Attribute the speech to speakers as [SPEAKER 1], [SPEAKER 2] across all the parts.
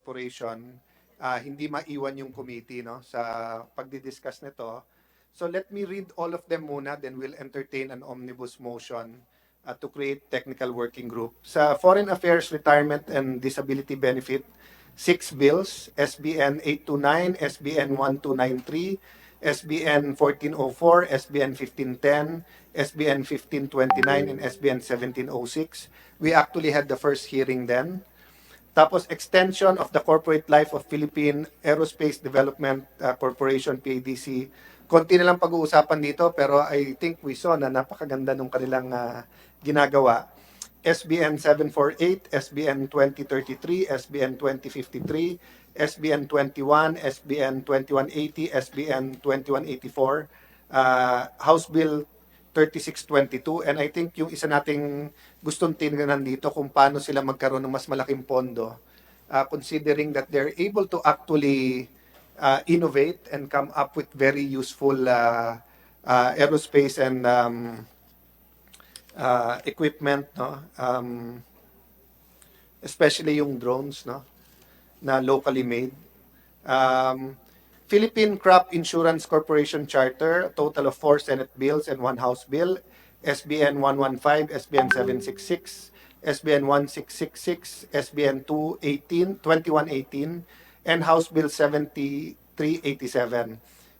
[SPEAKER 1] Corporation, hindi maiwan yung committee, no, sa pagdidiscuss nito. So let me read all of them muna, then we'll entertain an omnibus motion to create technical working group. Sa Foreign Affairs, Retirement and Disability Benefit, 6 bills, SBN 829, SBN 1293, SBN 1404, SBN 1510, SBN 1529, and SBN 1706. We actually had the first hearing then. Tapos extension of the corporate life of Philippine Aerospace Development Corporation, PADC. Konti na lang pag-uusapan dito pero I think we saw na napakaganda nung kanilang ginagawa. SBN 748, SBN 2033, SBN 2053, SBN 21, SBN 2180, SBN 2184, House Bill 3622, and I think yung isa nating gustong tingnan dito kung paano sila magkaroon ng mas malaking pondo, considering that they're able to actually innovate and come up with very useful aerospace and equipment, no? Especially yung drones, no, na locally made. Philippine Crop Insurance Corporation Charter, a total of 4 Senate bills and 1 House bill, SBN 115, SBN 766, SBN 1666, SBN 2118, and House Bill 7387.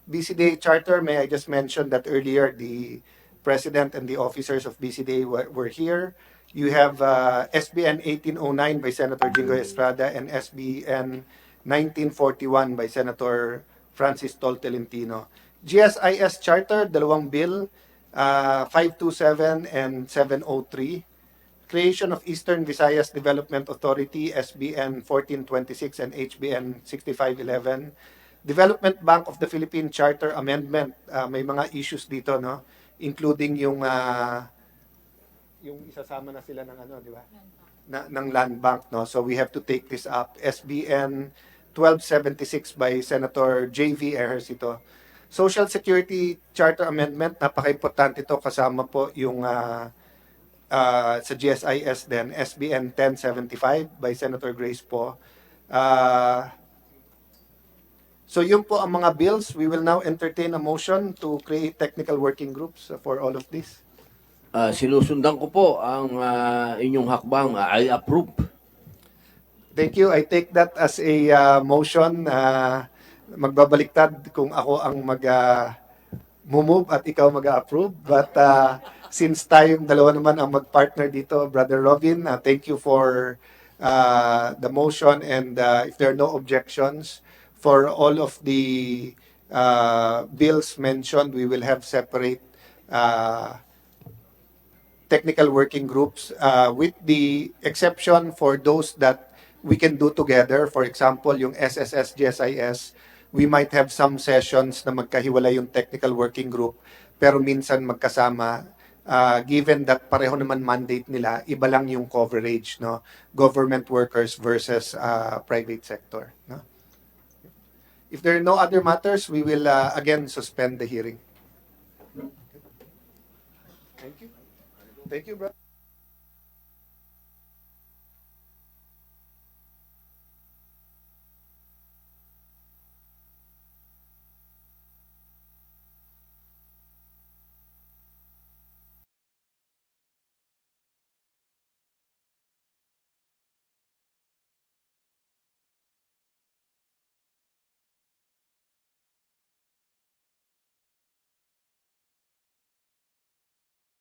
[SPEAKER 1] BCDA Charter, may I just mention that earlier the President and the officers of BCDA were here. You have SBN 1809 by Senator Jingoy Estrada and SBN 1941 by Senator Francis Tol Tolentino. GSIS Charter, dalawang bill, 527 and 703. Creation of Eastern Visayas Development Authority, SBN 1426 and HBN 6511. Development Bank of the Philippines Charter Amendment, may mga issues dito, no, including yung isasama na sila ng ano, di ba? Ng land bank, no. So we have to take this up. SBN 1276 by Senator JV Ejercito. Social Security Charter Amendment, napaka-importante ito, kasama po yung sa GSIS din, SBN 1075 by Senator Grace po. So yun po ang mga bills. We will now entertain a motion to create technical working groups for all of this.
[SPEAKER 2] Sinusundan ko po ang inyong hakbang. I approve.
[SPEAKER 1] Thank you. I take that as a motion. Magbabaliktad kung ako ang mag-move at ikaw mag-approve. But since tayong dalawa naman ang mag-partner dito, Brother Robin, thank you for the motion. And if there are no objections for all of the bills mentioned, we will have separate technical working groups with the exception for those that we can do together. For example, yung SSS, GSIS, we might have some sessions na magkahiwalay yung technical working group, pero minsan magkasama, given that pareho naman mandate nila, iba lang yung coverage, no? Government workers versus private sector, no? If there are no other matters, we will again suspend the hearing. Thank you. Thank you, bro.